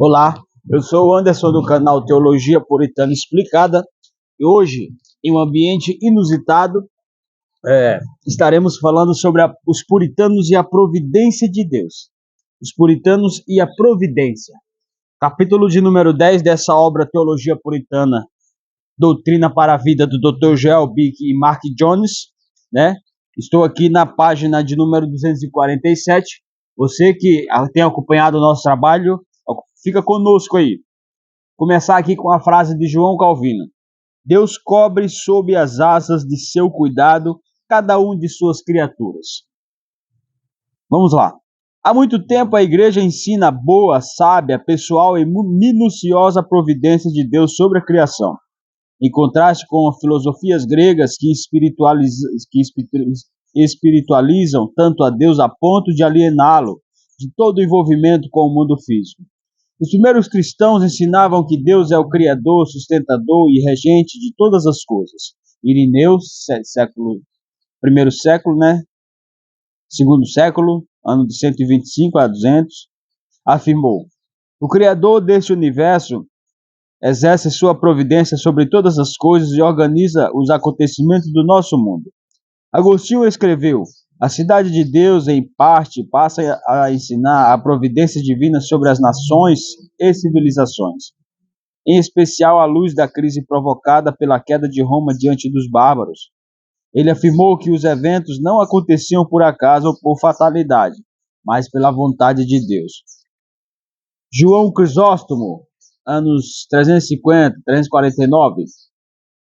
Olá, eu sou o Anderson do canal Teologia Puritana Explicada e hoje, em um ambiente inusitado, estaremos falando sobre os puritanos e a providência de Deus. Os puritanos e a providência. Capítulo de número 10 dessa obra Teologia Puritana, Doutrina para a Vida, do Dr. Joel Bick e Mark Jones, né? Estou aqui na página de número 247. Você que tem acompanhado o nosso trabalho, fica conosco aí. Começar aqui com a frase de João Calvino: Deus cobre sob as asas de seu cuidado cada um de suas criaturas. Vamos lá. Há muito tempo a igreja ensina a boa, sábia, pessoal e minuciosa providência de Deus sobre a criação, em contraste com as filosofias gregas que espiritualizam tanto a Deus a ponto de aliená-lo de todo o envolvimento com o mundo físico. Os primeiros cristãos ensinavam que Deus é o Criador, sustentador e regente de todas as coisas. Irineu, primeiro século, segundo século, ano de 125 a 200, afirmou: o Criador deste universo exerce sua providência sobre todas as coisas e organiza os acontecimentos do nosso mundo. Agostinho escreveu: a cidade de Deus, em parte, passa a ensinar a providência divina sobre as nações e civilizações, em especial à luz da crise provocada pela queda de Roma diante dos bárbaros. Ele afirmou que os eventos não aconteciam por acaso ou por fatalidade, mas pela vontade de Deus. João Crisóstomo, anos 350, 349,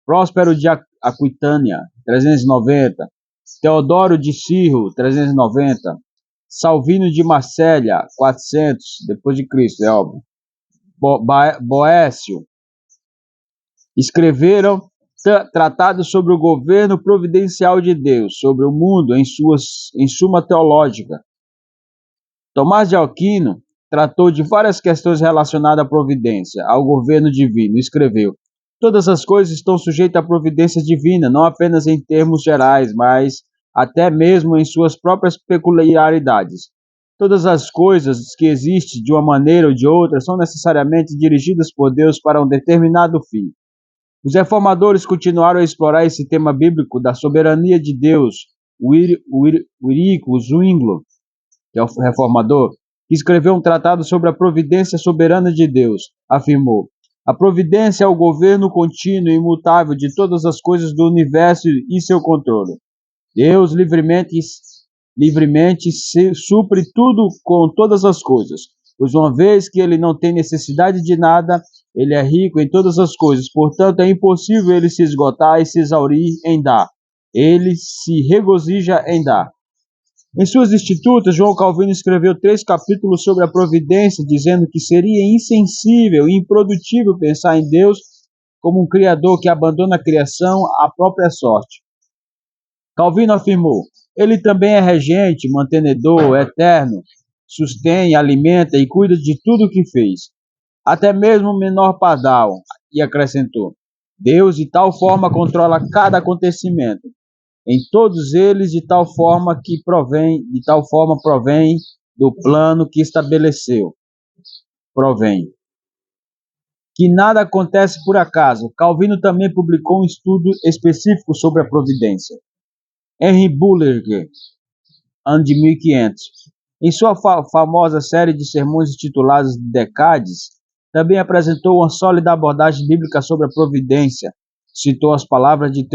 Próspero de Aquitânia, 390, Teodoro de Cirro, 390, Salvino de Marsella, 400 depois de Cristo, é óbvio. Boécio escreveram tratados sobre o governo providencial de Deus sobre o mundo em suma teológica. Tomás de Aquino tratou de várias questões relacionadas à providência, ao governo divino. Escreveu: todas as coisas estão sujeitas à providência divina, não apenas em termos gerais, mas até mesmo em suas próprias peculiaridades. Todas as coisas que existem de uma maneira ou de outra são necessariamente dirigidas por Deus para um determinado fim. Os reformadores continuaram a explorar esse tema bíblico da soberania de Deus. Wirico Zwingli, que é o reformador, que escreveu um tratado sobre a providência soberana de Deus, afirmou: a providência é o governo contínuo e imutável de todas as coisas do universo e seu controle. Deus livremente supre tudo com todas as coisas, pois uma vez que ele não tem necessidade de nada, ele é rico em todas as coisas, portanto é impossível ele se esgotar e se exaurir em dar. Ele se regozija em dar. Em suas Institutas, João Calvino escreveu 3 capítulos sobre a providência, dizendo que seria insensível e improdutível pensar em Deus como um Criador que abandona a criação à própria sorte. Calvino afirmou: ele também é regente, mantenedor, eterno, sustém, alimenta e cuida de tudo o que fez, até mesmo o menor pardal, e acrescentou: Deus de tal forma controla cada acontecimento, em todos eles de tal forma provém do plano que estabeleceu. Provém. Que nada acontece por acaso. Calvino também publicou um estudo específico sobre a providência. Henry Bullinger, ano de 1500. Em sua famosa série de sermões intitulados Decades, também apresentou uma sólida abordagem bíblica sobre a providência. Citou as palavras de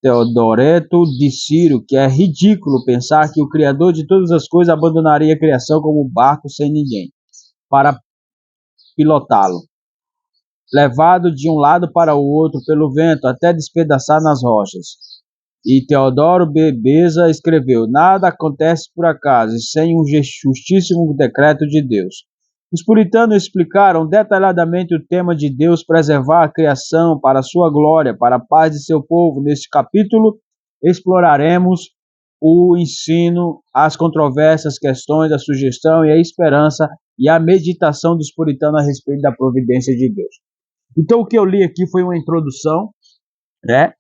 Teodoreto de Ciro, que é ridículo pensar que o Criador de todas as coisas abandonaria a criação como um barco sem ninguém para pilotá-lo, levado de um lado para o outro pelo vento até despedaçar nas rochas. E Teodoro Beza escreveu: nada acontece por acaso, sem um justíssimo decreto de Deus. Os puritanos explicaram detalhadamente o tema de Deus preservar a criação para a sua glória, para a paz de seu povo. Neste capítulo, exploraremos o ensino, as controvérsias, questões, a sugestão e a esperança e a meditação dos puritanos a respeito da providência de Deus. Então, o que eu li aqui foi uma introdução, né?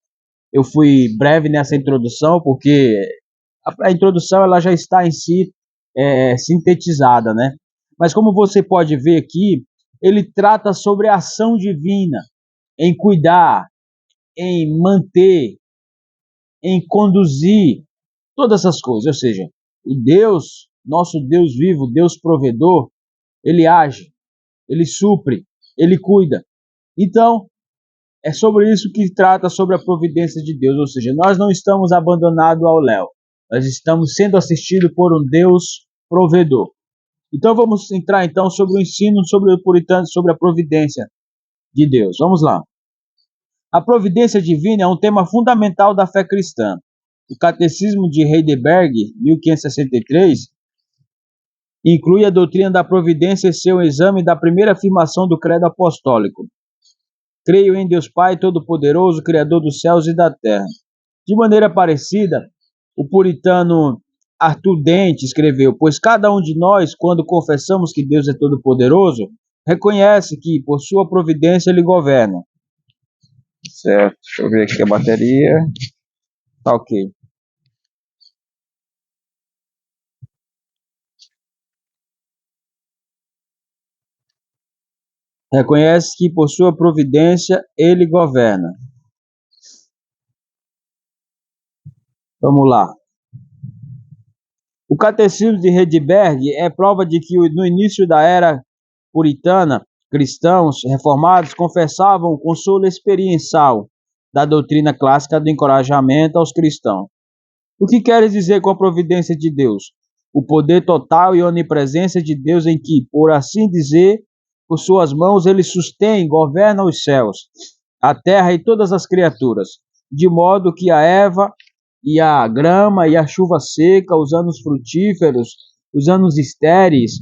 Eu fui breve nessa introdução, porque a introdução ela já está em si sintetizada, né? Mas como você pode ver aqui, ele trata sobre a ação divina em cuidar, em manter, em conduzir todas essas coisas. Ou seja, o Deus, nosso Deus vivo, Deus provedor, ele age, ele supre, ele cuida. Então, é sobre isso que trata sobre a providência de Deus. Ou seja, nós não estamos abandonados ao léu. Nós estamos sendo assistidos por um Deus provedor. Então vamos entrar então sobre o ensino sobre o puritano, sobre a providência de Deus. Vamos lá. A providência divina é um tema fundamental da fé cristã. O Catecismo de Heidelberg, 1563, inclui a doutrina da providência em seu exame da primeira afirmação do credo apostólico. Creio em Deus Pai Todo-Poderoso, Criador dos céus e da terra. De maneira parecida, o puritano Arthur Dent escreveu: pois cada um de nós, quando confessamos que Deus é todo-poderoso, reconhece que, por sua providência, ele governa. Certo, deixa eu ver aqui a bateria. Tá ok. Reconhece que, por sua providência, ele governa. Vamos lá. O Catecismo de Heidelberg é prova de que, no início da era puritana, cristãos reformados confessavam o consolo experiencial da doutrina clássica do encorajamento aos cristãos. O que queres dizer com a providência de Deus? O poder total e onipresença de Deus em que, por assim dizer, por suas mãos ele sustém e governa os céus, a terra e todas as criaturas, de modo que a erva e a grama e a chuva seca, os anos frutíferos, os anos estéreis,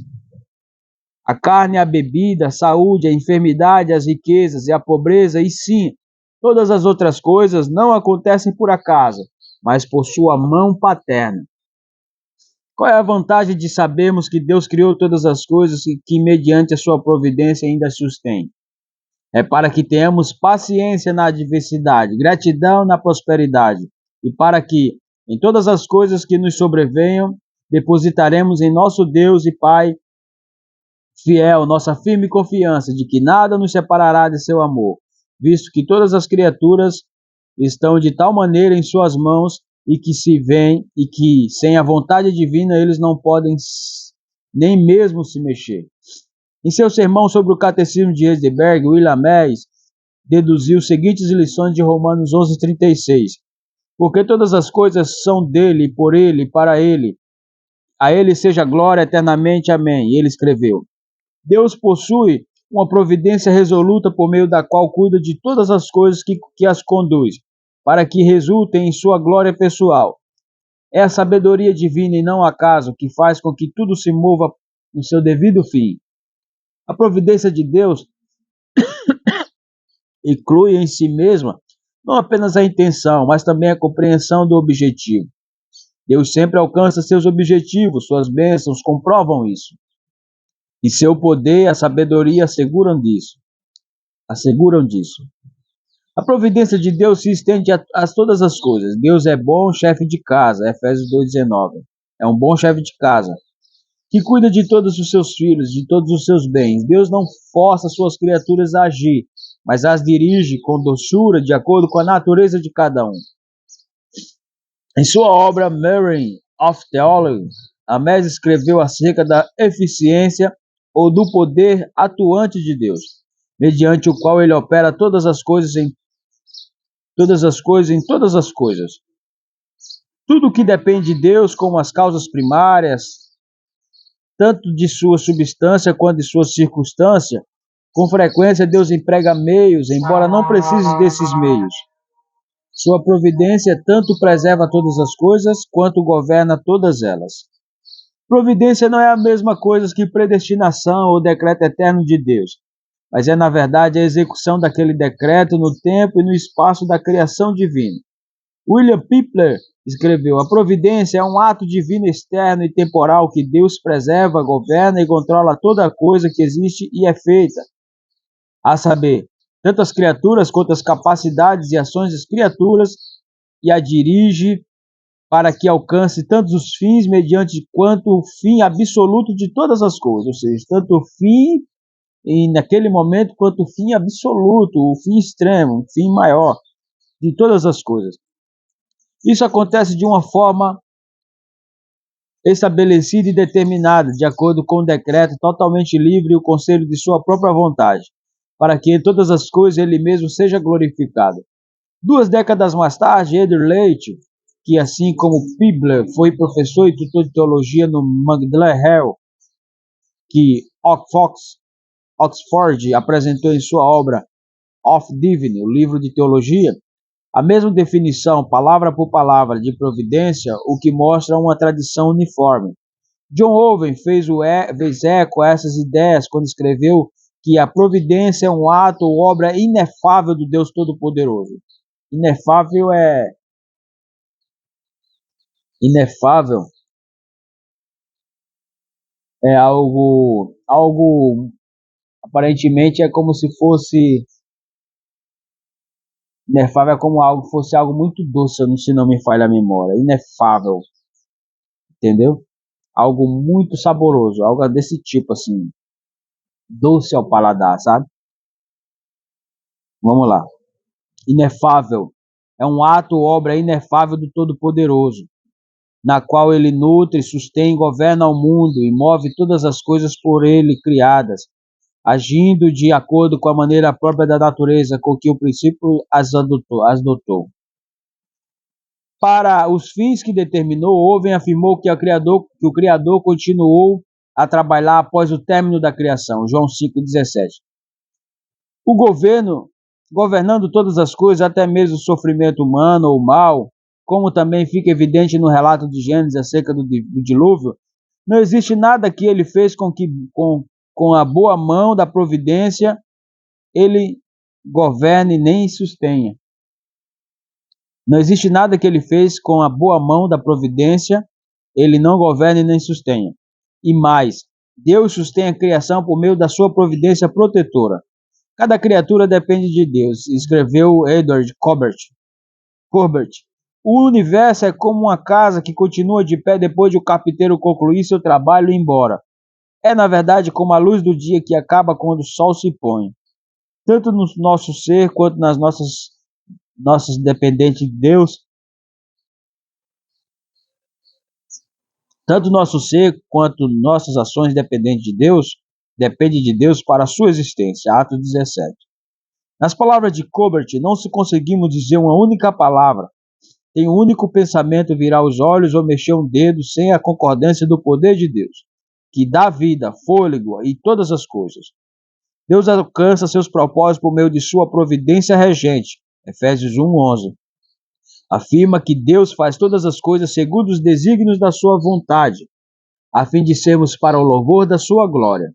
a carne e a bebida, a saúde, a enfermidade, as riquezas e a pobreza, e sim, todas as outras coisas não acontecem por acaso, mas por sua mão paterna. Qual é a vantagem de sabermos que Deus criou todas as coisas e que, mediante a sua providência, ainda sustém? É para que tenhamos paciência na adversidade, gratidão na prosperidade, e para que, em todas as coisas que nos sobrevenham, depositaremos em nosso Deus e Pai fiel nossa firme confiança de que nada nos separará de seu amor, visto que todas as criaturas estão de tal maneira em suas mãos e que se veem e que sem a vontade divina eles não podem nem mesmo se mexer. Em seu sermão sobre o Catecismo de Heidelberg, William Mays deduziu as seguintes lições de Romanos 11:36. Porque todas as coisas são dele, por ele e para ele. A ele seja glória eternamente. Amém. E ele escreveu: Deus possui uma providência resoluta por meio da qual cuida de todas as coisas que as conduz, para que resultem em sua glória pessoal. É a sabedoria divina e não acaso que faz com que tudo se mova no seu devido fim. A providência de Deus inclui em si mesma não apenas a intenção, mas também a compreensão do objetivo. Deus sempre alcança seus objetivos, suas bênçãos comprovam isso. E seu poder e a sabedoria asseguram disso. A providência de Deus se estende a todas as coisas. Deus é bom chefe de casa, Efésios 2:19. É um bom chefe de casa, que cuida de todos os seus filhos, de todos os seus bens. Deus não força suas criaturas a agir, mas as dirige com doçura, de acordo com a natureza de cada um. Em sua obra Mirror of Theology, Amés escreveu acerca da eficiência ou do poder atuante de Deus, mediante o qual ele opera todas as coisas em todas as coisas. Tudo que depende de Deus, como as causas primárias, tanto de sua substância quanto de sua circunstância, com frequência Deus emprega meios, embora não precise desses meios. Sua providência tanto preserva todas as coisas, quanto governa todas elas. Providência não é a mesma coisa que predestinação ou decreto eterno de Deus, mas é, na verdade, a execução daquele decreto no tempo e no espaço da criação divina. William Pipler escreveu: a providência é um ato divino externo e temporal que Deus preserva, governa e controla toda coisa que existe e é feita, a saber, tanto as criaturas quanto as capacidades e ações das criaturas, e a dirige para que alcance tantos os fins mediante quanto o fim absoluto de todas as coisas, ou seja, tanto o fim e naquele momento quanto o fim absoluto, o fim extremo, o fim maior de todas as coisas. Isso acontece de uma forma estabelecida e determinada, de acordo com o decreto totalmente livre e o conselho de sua própria vontade, para que em todas as coisas ele mesmo seja glorificado. 2 décadas mais tarde, Edward Leite, que assim como Pibler foi professor e tutor de teologia no Magdalen Hall, que Oxford apresentou em sua obra Of Divine, o livro de teologia, a mesma definição, palavra por palavra, de providência, o que mostra uma tradição uniforme. John Owen fez eco a essas ideias quando escreveu que a providência é um ato ou obra inefável do Deus Todo-Poderoso. Inefável é algo aparentemente é como se fosse inefável, é como algo fosse algo muito doce, se não me falha a memória. Inefável, entendeu? Algo muito saboroso, algo desse tipo assim, doce ao paladar, sabe? Vamos lá. Inefável é um ato ou obra inefável do Todo-Poderoso, na qual ele nutre, sustém, governa o mundo e move todas as coisas por ele criadas, agindo de acordo com a maneira própria da natureza com que o princípio as adotou. Para os fins que determinou, Owen afirmou que o Criador continuou a trabalhar após o término da criação. João 5,17. O governando todas as coisas, até mesmo o sofrimento humano ou mal, como também fica evidente no relato de Gênesis acerca do dilúvio, não existe nada que ele fez com a boa mão da providência ele governe nem sustenha. Não existe nada que ele fez com a boa mão da providência, ele não governe nem sustenha. E mais, Deus sustém a criação por meio da sua providência protetora. Cada criatura depende de Deus, escreveu Edward Corbett. O universo é como uma casa que continua de pé depois de o carpinteiro concluir seu trabalho e ir embora. É, na verdade, como a luz do dia que acaba quando o sol se põe. Tanto no nosso ser quanto nas nossas dependentes de Deus, tanto nosso ser quanto nossas ações dependem de Deus para a sua existência. Atos 17. Nas palavras de Colbert, não se conseguimos dizer uma única palavra, tem um único pensamento, virar os olhos ou mexer um dedo sem a concordância do poder de Deus, que dá vida, fôlego e todas as coisas. Deus alcança seus propósitos por meio de sua providência regente. Efésios 1:11. Afirma que Deus faz todas as coisas segundo os desígnios da sua vontade, a fim de sermos para o louvor da sua glória.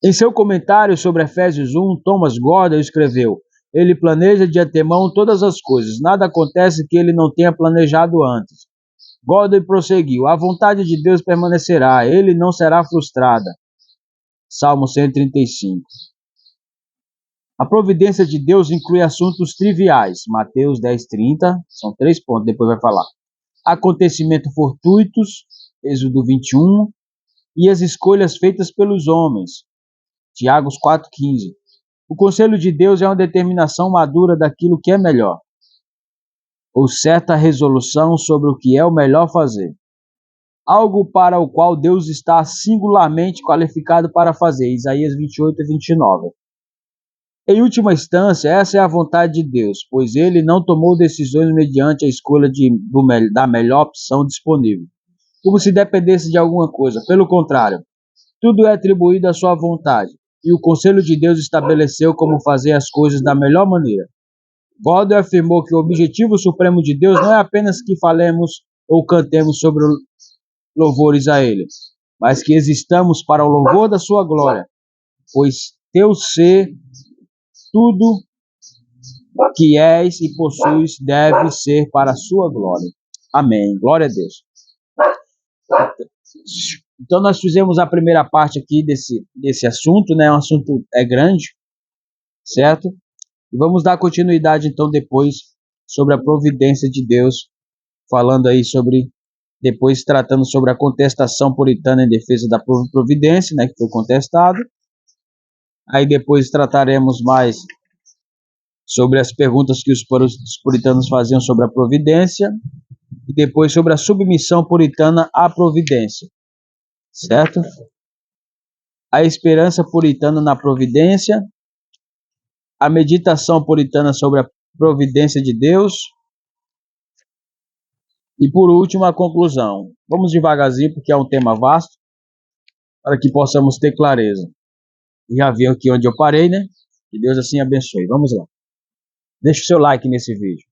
Em seu comentário sobre Efésios 1, Thomas Gordon escreveu: ele planeja de antemão todas as coisas, nada acontece que ele não tenha planejado antes. Gordon prosseguiu: a vontade de Deus permanecerá, ele não será frustrada. Salmo 135. A providência de Deus inclui assuntos triviais. Mateus 10:30, são 3 pontos, depois vai falar. Acontecimentos fortuitos, Êxodo 21, e as escolhas feitas pelos homens, Tiago 4:15. O conselho de Deus é uma determinação madura daquilo que é melhor, ou certa resolução sobre o que é o melhor fazer. Algo para o qual Deus está singularmente qualificado para fazer, Isaías 28:29. Em última instância, essa é a vontade de Deus, pois ele não tomou decisões mediante a escolha da melhor opção disponível, como se dependesse de alguma coisa. Pelo contrário, tudo é atribuído à sua vontade, e o conselho de Deus estabeleceu como fazer as coisas da melhor maneira. Gordon afirmou que o objetivo supremo de Deus não é apenas que falemos ou cantemos sobre louvores a Ele, mas que existamos para o louvor da sua glória, pois teu ser, tudo que és e possuis deve ser para a sua glória. Amém. Glória a Deus. Então nós fizemos a primeira parte aqui desse assunto, né? Um assunto grande, certo? E vamos dar continuidade então depois sobre a providência de Deus, falando aí sobre, depois tratando sobre a contestação puritana em defesa da providência, né, que foi contestado. Aí depois trataremos mais sobre as perguntas que os puritanos faziam sobre a providência, e depois sobre a submissão puritana à providência, certo? A esperança puritana na providência, a meditação puritana sobre a providência de Deus, e por último a conclusão. Vamos devagarzinho porque é um tema vasto, para que possamos ter clareza. Já viu aqui onde eu parei, né? Que Deus assim abençoe. Vamos lá. Deixa o seu like nesse vídeo.